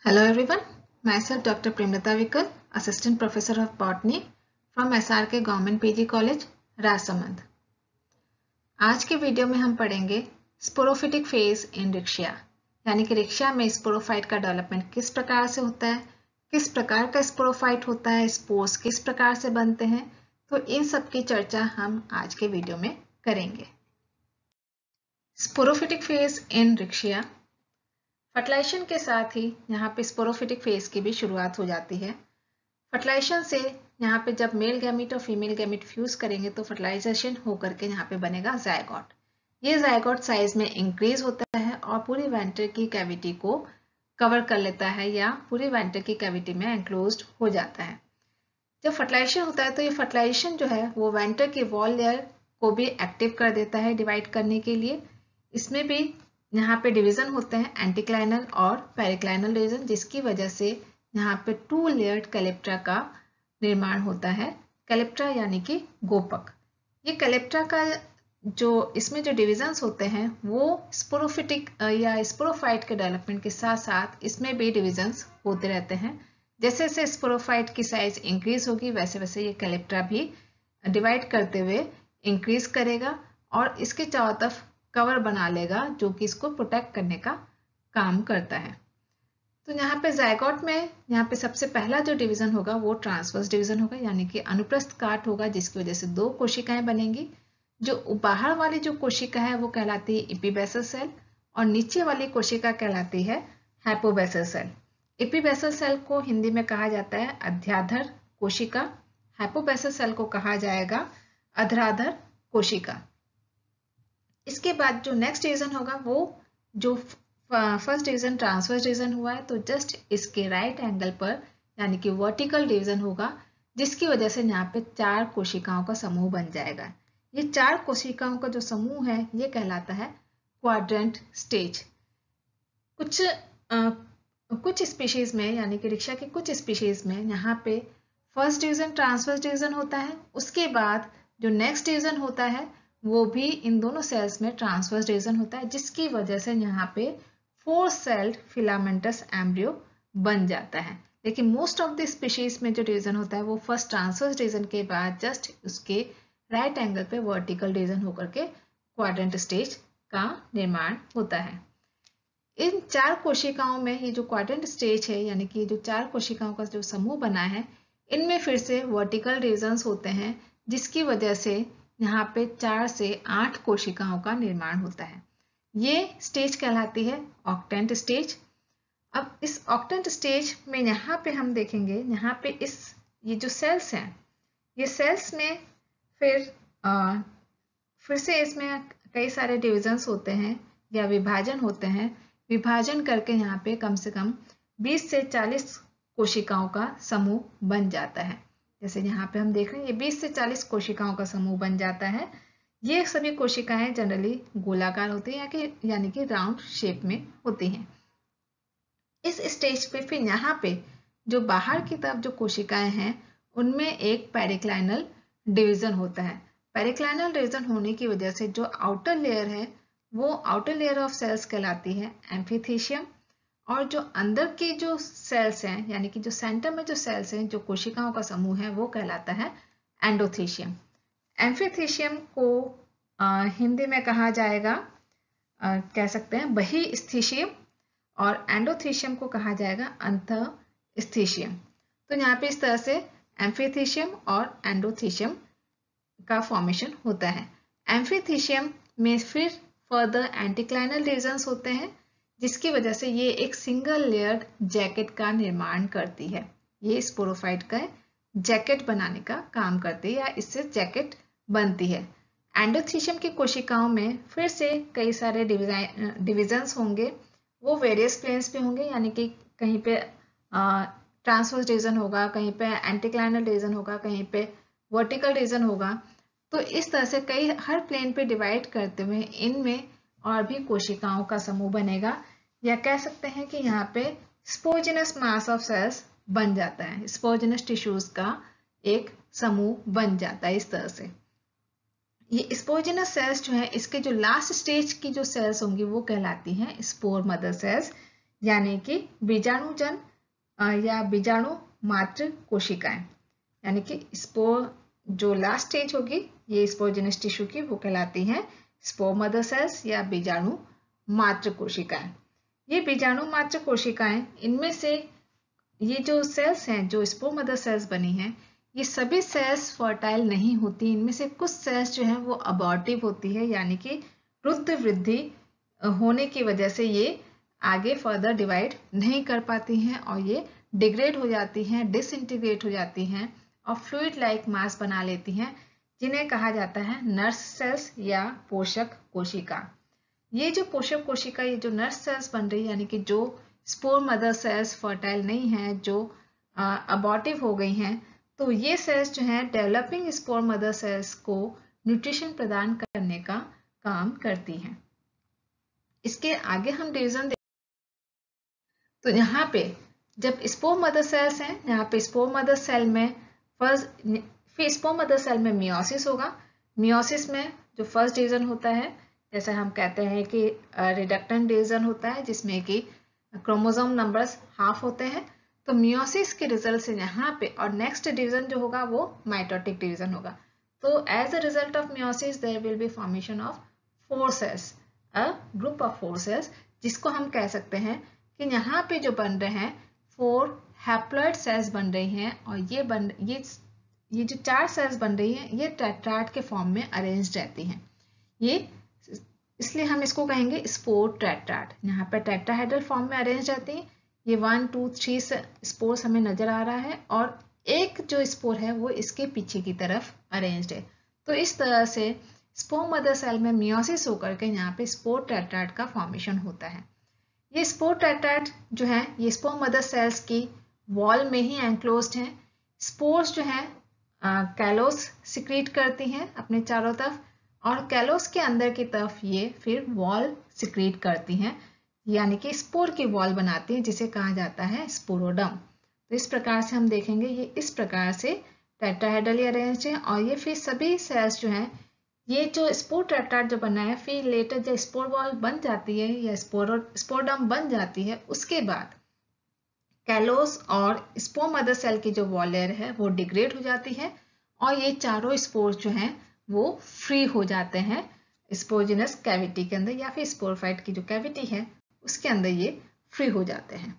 Hello everyone, myself Dr. Premlata Vikal, Assistant Professor of Botany from SRK Government PG College, Rajsamand. आज के video में हम पढ़ेंगे sporophytic phase in रिक्शिया, यानी कि रिक्शिया में स्पोरोफाइट का डेवलपमेंट किस प्रकार से होता है, किस प्रकार का स्पोरोफाइट होता है, स्पोर्स किस प्रकार से बनते हैं, तो इन सब की चर्चा हम आज के वीडियो में करेंगे। Sporophytic phase in Riccia, fertilisation के साथ ही यहाँ पे स्पोरोफिटिक फेज की भी शुरुआत हो जाती है। फर्टिलाइजेशन से यहाँ पे जब मेल गैमीट और फीमेल गैमीट फ्यूज करेंगे तो फर्टिलाइजेशन होकर के यहाँ पे बनेगा जायगोट। ये जायगोट साइज में इंक्रीज होता है और पूरी वेंटर की कैविटी को कवर कर लेता है या पूरी वेंटर की कैविटी में एंक्लोज्ड हो जाता है। जब फर्टिलाइजेशन होता है तो ये फर्टिलाइजेशन जो है वो वेंटर की वॉल लेयर को भी एक्टिव कर देता है डिवाइड करने के लिए। इसमें भी यहाँ पे डिवीजन होते हैं एंटीक्लाइनल और पेरिक्लाइनल डिवीजन, जिसकी वजह से यहाँ पे 2 लेयर्ड कैलेप्ट्रा का निर्माण होता है। कैलेप्ट्रा यानी कि गोपक। ये कैलेप्ट्रा का जो इसमें जो डिविजन्स होते हैं वो स्पोरोफिटिक या स्पोरोफाइट के डेवलपमेंट के साथ साथ इसमें भी डिविजन्स होते रहते हैं। जैसे जैसे स्पोरोफाइट की साइज इंक्रीज होगी वैसे वैसे ये कैलेप्ट्रा भी डिवाइड करते हुए इंक्रीज करेगा और इसके चारों तरफ कवर बना लेगा जो कि इसको प्रोटेक्ट करने का काम करता है। तो यहाँ पे जायगोट में यहाँ पे सबसे पहला जो डिवीजन होगा वो ट्रांसवर्स डिवीजन होगा, यानी कि अनुप्रस्थ काट होगा, जिसकी वजह से 2 कोशिकाएं बनेंगी। जो बाहर वाली जो कोशिका है वो कहलाती है एपीबेसल सेल और नीचे वाली कोशिका कहलाती है हाइपोबेसल सेल। एपीबेसल सेल को हिंदी में कहा जाता है अध्याधर कोशिका, हाइपोबेसल सेल को कहा जाएगा अधराधर कोशिका। इसके बाद जो नेक्स्ट डिवीजन होगा वो जो फर्स्ट डिवीजन ट्रांसवर्स डिवीजन हुआ है तो जस्ट इसके राइट एंगल पर यानी कि वर्टिकल डिवीजन होगा, जिसकी वजह से यहाँ पे 4 कोशिकाओं का समूह बन जाएगा। ये 4 कोशिकाओं का जो समूह है ये कहलाता है क्वाड्रेंट स्टेज। कुछ स्पीशीज में यानी कि रिक्शा के कुछ स्पीशीज में यहाँ पे फर्स्ट डिवीजन ट्रांसवर्स डिवीजन होता है, उसके बाद जो नेक्स्ट डिवीजन होता है वो भी इन दोनों सेल्स में ट्रांसवर्स डिवीजन होता है, जिसकी वजह से यहाँ पे 4 सेल्ड फिलामेंटस एम्ब्रियो बन जाता है। लेकिन मोस्ट ऑफ द स्पीशीज में जो डिवीजन होता है वो फर्स्ट ट्रांसवर्स डिवीजन के बाद जस्ट उसके राइट एंगल पे वर्टिकल डिवीजन होकर के क्वाड्रेंट स्टेज का निर्माण होता है। इन 4 कोशिकाओं में ये जो क्वाड्रेंट स्टेज है यानी कि जो 4 कोशिकाओं का जो समूह बना है इनमें फिर से वर्टिकल डिवीजन्स होते हैं, जिसकी वजह से यहाँ पे 4 से 8 कोशिकाओं का निर्माण होता है। ये स्टेज कहलाती है ऑक्टेंट स्टेज। अब इस ऑक्टेंट स्टेज में यहाँ पे हम देखेंगे यहाँ पे ये जो सेल्स हैं ये सेल्स में फिर से इसमें कई सारे डिविजन्स होते हैं या विभाजन होते हैं। विभाजन करके यहाँ पे कम से कम 20 से 40 कोशिकाओं का समूह बन जाता है। जैसे यहाँ पे हम देख रहे हैं ये 20 से 40 कोशिकाओं का समूह बन जाता है। ये सभी कोशिकाएं जनरली गोलाकार होती हैं यानी कि राउंड शेप में होती हैं। इस स्टेज पे फिर यहाँ पे जो बाहर की तरफ जो कोशिकाएं हैं उनमें एक पेरिक्लाइनल डिवीजन होता है। पेरिक्लाइनल डिवीजन होने की वजह से जो आउटर लेयर है वो आउटर लेयर ऑफ सेल्स कहलाती है एम्फिथीशियम, और जो अंदर के जो सेल्स हैं यानी कि जो सेंटर में जो सेल्स हैं जो कोशिकाओं का समूह है वो कहलाता है एंडोथीशियम। एम्फिथीशियम को हिंदी में कहा जाएगा कह सकते हैं बहिस्थीशियम और एंडोथीशियम को कहा जाएगा अंतःस्थीशियम। तो यहाँ पे इस तरह से एम्फिथीशियम और एंडोथीशियम का फॉर्मेशन होता है। एम्फिथीशियम में फिर फर्दर एंटीक्लाइनल डिविजन्स होते हैं, जिसकी वजह से ये एक सिंगल लेयर्ड जैकेट का निर्माण करती है। ये स्पोरोफाइट का जैकेट बनाने का काम करती है या इससे जैकेट बनती है। एंडोथीशियम की कोशिकाओं में फिर से कई सारे डिविजन्स होंगे, वो वेरियस प्लेन्स पे होंगे, यानी कि कहीं पे ट्रांसवर्स डिवीजन होगा, कहीं पे एंटीक्लाइनल डिवीजन होगा, कहीं पे वर्टिकल डिवीजन होगा। तो इस तरह से हर प्लेन पे डिवाइड करते हुए इनमें और भी कोशिकाओं का समूह बनेगा, या कह सकते हैं कि यहाँ पे स्पोजिनस मास ऑफ सेल्स बन जाता है। स्पोजिनस टिश्यूज का एक समूह बन जाता है इस तरह से। ये स्पोजिनस सेल्स जो है इसके जो लास्ट स्टेज की जो सेल्स होंगी वो कहलाती हैं स्पोर मदर सेल्स, यानी कि बीजाणुजन या बीजाणु मात्र कोशिकाएं, यानी कि स्पोर जो लास्ट स्टेज होगी ये स्पोरजेनस टिश्यू की वो कहलाती हैं स्पोर मदर सेल्स या बीजाणु मात्र कोशिकाएं। ये बीजाणु मात्र कोशिकाएं, इनमें से ये जो सेल्स हैं जो स्पोर मदर सेल्स बनी हैं, ये सभी सेल्स फर्टाइल नहीं होती। इनमें से कुछ सेल्स जो है वो अबॉर्टिव होती है, यानी कि रुद्ध वृद्धि होने की वजह से ये आगे फर्दर डिवाइड नहीं कर पाती हैं और ये डिग्रेड हो जाती हैं, डिसइंटीग्रेट हो जाती हैं और फ्लूइड लाइक मास बना लेती हैं, जिन्हें कहा जाता है नर्स सेल्स या पोषक कोशिका। ये जो पोषक कोशिका, ये जो नर्स सेल्स बन रही है, यानी कि जो स्पोर मदर सेल्स फर्टाइल नहीं हैं, जो अबॉर्टिव हो गई हैं, तो ये सेल्स जो हैं डेवलपिंग स्पोर मदर सेल्स को न्यूट्रिशन प्रदान करने का काम करती हैं। इसके आगे हम डिवीजन तो यहाँ पे जब स्पोर मदर सेल्स हैं, यहाँ पे स्पोर मदर सेल में फिर स्पोर मदर सेल में मियोसिस होगा। मियोसिस में जो फर्स्ट डिवीजन होता है, जैसे हम कहते हैं कि रिडक्टेंट डिवीजन होता है जिसमें कि क्रोमोसोम नंबर्स हाफ होते हैं, तो मियोसिस के रिजल्ट से यहाँ पे और नेक्स्ट डिवीजन जो होगा वो माइटोटिक डिवीजन होगा। तो as a result of meiosis there will be formation of 4 cells, a group of 4 cells, जिसको हम कह सकते हैं कि यहाँ पे जो बन रहे हैं 4 हैप्लॉइड सेल्स बन रही हैं और ये जो 4 सेल्स बन रही हैं ये टेट्राड के फॉर्म में अरेंज्ड रहती हैं। ये इसलिए हम इसको कहेंगे स्पोर टेट्राड। यहाँ पे टेट्राहेड्रल फॉर्म में अरेंज रहती हैं। ये 1 2 3 स्पोर्स हमें नजर आ रहा है और एक जो स्पोर है वो इसके पीछे की तरफ अरेंज्ड है। तो इस तरह से स्पोर मदर सेल में मियोसिस होकर के यहाँ पे स्पोर टेट्राड का फॉर्मेशन होता है। ये स्पोर टेट्राड जो है ये स्पोर मदर सेल्स की वॉल में ही एंक्लोज्ड हैं। स्पोर्स जो है कैलोस सिक्रीट करती हैं अपने चारों तरफ और कैलोस के अंदर की तरफ ये फिर वॉल सिक्रीट करती हैं, यानी कि स्पोर की वॉल बनाती हैं जिसे कहा जाता है स्पोरोडम। तो इस प्रकार से हम देखेंगे ये इस प्रकार से टेट्राहेड्रली अरेंज्ड है और ये फिर सभी सेल्स जो हैं ये जो स्पोर टेट्राड जो बना है फिर लेटर जब स्पोर वॉल बन जाती है या स्पोरडम बन जाती है, उसके बाद कैलोस और स्पोर मदर सेल की जो वॉल लेयर है वो डिग्रेड हो जाती है और ये चारों स्पोर्स जो हैं वो फ्री हो जाते हैं स्पोरजिनस कैविटी के अंदर या फिर स्पोरफाइट की जो कैविटी है उसके अंदर ये फ्री हो जाते हैं।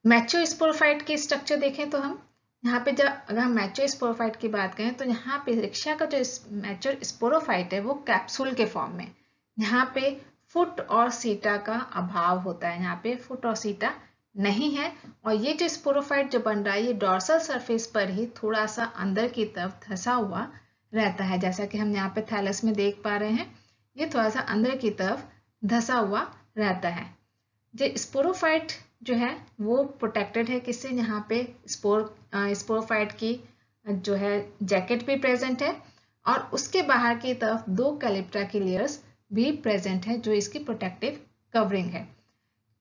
मैच्योर स्पोरफाइट की स्ट्रक्चर देखें तो हम यहाँ पे जब अगर हम मैच्योर स्पोरोफाइट की बात करें तो यहाँ पे रिक्शा का जो मैच्योर स्पोरोफाइट है वो कैप्सूल के फॉर्म में, यहाँ पे फुट और सीटा का अभाव होता है, यहाँ पे फुट और सीटा नहीं है और ये जो स्पोरोफाइट जो बन रहा है ये डॉर्सल सरफेस पर ही थोड़ा सा अंदर की तरफ धंसा हुआ रहता है, जैसा कि हम यहाँ पे थैलस में देख पा रहे हैं ये थोड़ा सा अंदर की तरफ धंसा हुआ रहता है। जो स्पोरोफाइट जो है वो प्रोटेक्टेड है किससे, यहाँ पे स्पोरोफाइट की जो है जैकेट भी प्रेजेंट है और उसके बाहर की तरफ 2 कैलिप्टा की लेयर्स भी प्रेजेंट है जो इसकी प्रोटेक्टिव कवरिंग है।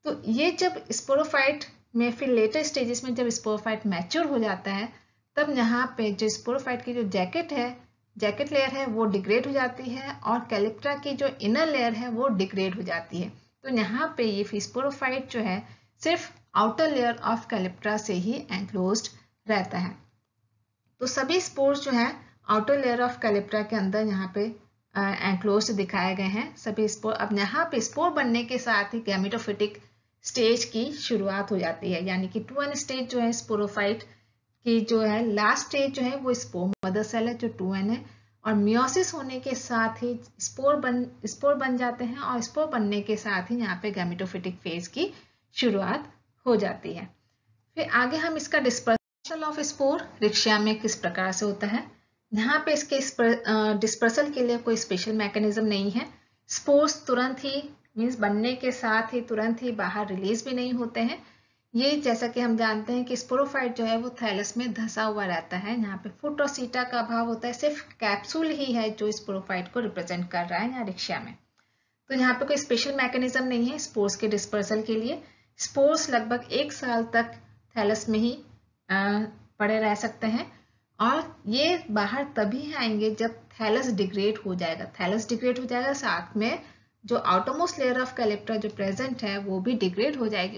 तो ये जब स्पोरोफाइट में फिर लेटर स्टेजेस में जब स्पोरोफाइट मैच्योर हो जाता है तब यहाँ पे जो स्पोरोफाइट की जो जैकेट लेयर है वो डिग्रेड हो जाती है और कैलिप्टा की जो इनर लेयर है वो डिग्रेड हो जाती है। तो यहाँ पे ये स्पोरोफाइट जो है सिर्फ आउटर लेयर ऑफ कैलिप्टा से ही एंक्लोज्ड रहता है। तो सभी स्पोर्स जो है आउटर लेयर ऑफ कैलिप्टा के अंदर यहाँ पे एंक्लोज्ड दिखाए गए हैं सभी स्पोर। अब यहाँ पे स्पोर बनने के साथ ही गैमेटोफिटिक स्टेज की शुरुआत हो जाती है, यानी कि 2n स्टेज जो है स्पोरोफाइट की जो है लास्ट स्टेज जो है वो स्पोर मदर सेल है जो 2n है और मियोसिस होने के साथ ही स्पोर बन जाते हैं और स्पोर बनने के साथ ही यहाँ पे गैमेटोफिटिक फेज की शुरुआत हो जाती है। फिर आगे हम इसका डिस्पर्सल ऑफ स्पोर रिक्शा में किस प्रकार से होता है, यहाँ पे इसके डिस्पर्सल के लिए कोई स्पेशल मैकेनिज्म नहीं है। स्पोर्स तुरंत ही मीन्स बनने के साथ ही तुरंत ही बाहर रिलीज भी नहीं होते हैं। ये जैसा कि हम जानते हैं कि स्पोरोफाइट जो है वो थैलस में धंसा हुआ रहता है, यहाँ पे फुट और सीटा का अभाव होता है, सिर्फ कैप्सूल ही है जो स्पोरोफाइट को रिप्रेजेंट कर रहा है यहाँ रिक्शा में। तो यहाँ पे कोई स्पेशल मैकेनिज्म नहीं है स्पोर्स के डिस्पर्सल के लिए। स्पोर्स लगभग 1 साल तक थैलस में ही पड़े रह सकते हैं और ये बाहर तभी आएंगे जब थैलस डिग्रेड हो जाएगा। थैलस डिग्रेड हो जाएगा साथ में जो आउटरमोस्ट लेयर ऑफ कैलिप्टा जो प्रेजेंट है वो भी डिग्रेड हो जाएगी।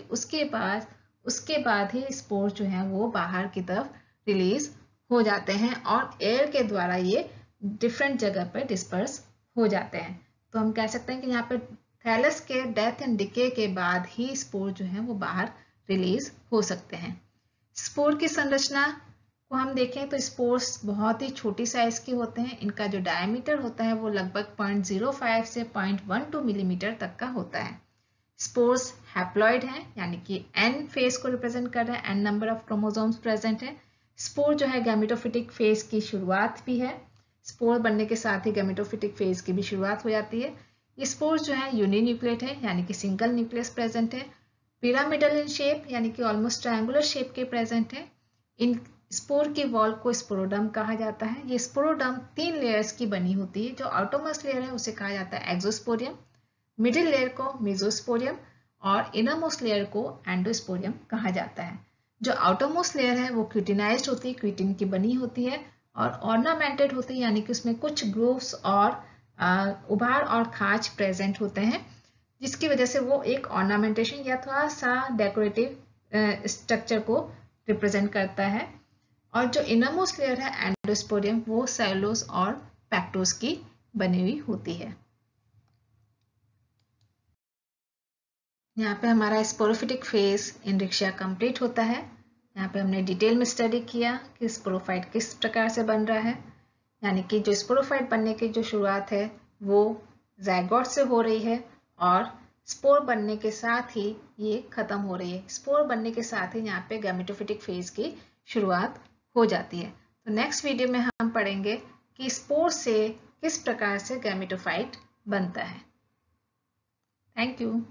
उसके बाद ही स्पोर जो है वो बाहर की तरफ रिलीज हो जाते हैं और एयर के द्वारा ये डिफरेंट जगह पर डिस्पर्स हो जाते हैं। तो हम कह सकते हैं कि यहाँ पे थैलस के डेथ एंड डिके के बाद ही स्पोर जो है वो बाहर रिलीज हो सकते हैं। स्पोर की संरचना को हम देखें तो स्पोर्स बहुत ही छोटी साइज के होते हैं। इनका जो डायमीटर होता है वो लगभग 0.05 से 0.12 मिलीमीटर तक का होता है। स्पोर्स हैप्लॉइड हैं, यानी कि n फेज को रिप्रेजेंट कर रहे हैं, n number of chromosomes present है। स्पोर जो है गैमेटोफिटिक फेज की शुरुआत भी है। स्पोर बनने के साथ ही गैमेटोफिटिक फेज की भी शुरुआत हो जाती है। ये स्पोर जो है यूनिन्यूक्लिएट है, यानी कि सिंगल न्यूक्लियस प्रेजेंट है। पिरामिडल इन शेप, यानी कि ऑलमोस्ट ट्रायंगुलर शेप के प्रेजेंट है। इन स्पोर की वॉल को स्पोरोडम कहा जाता है। ये स्पोरोडम 3 लेयर्स की बनी होती है। जो आउटरमोस्ट लेयर है उसे कहा जाता है एक्सोस्पोरियम, मिडिल लेयर को मेसोस्पोरियम और इनरमोस्ट लेयर को एंडोस्पोरियम कहा जाता है। जो आउटरमोस्ट लेयर है वो क्यूटिनाइज्ड होती है, क्यूटिन की बनी होती है और ऑर्नामेंटेड होती है, यानी कि उसमें कुछ ग्रूव्स और उभार और खांच प्रेजेंट होते हैं, जिसकी वजह से वो एक ऑर्नामेंटेशन या थोड़ा सा डेकोरेटिव स्ट्रक्चर को रिप्रेजेंट करता है। और जो इनरमोस्ट लेयर है एंडोस्पोरियम वो सेलुलोज और पैक्टोज की बनी हुई होती है। यहाँ पे हमारा स्पोरोफिटिक फेज इनरिक्शिया कंप्लीट होता है। यहाँ पे हमने डिटेल में स्टडी किया कि स्पोरोफाइट किस प्रकार से बन रहा है, यानी कि जो स्पोरोफाइट बनने की जो शुरुआत है वो ज़ायगोट से हो रही है और स्पोर बनने के साथ ही ये खत्म हो रही है। स्पोर बनने के साथ ही यहाँ पे गैमेटोफिटिक फेज की शुरुआत हो जाती है। तो नेक्स्ट वीडियो में हम पढ़ेंगे कि स्पोर से किस प्रकार से गैमेटोफाइट बनता है। Thank you.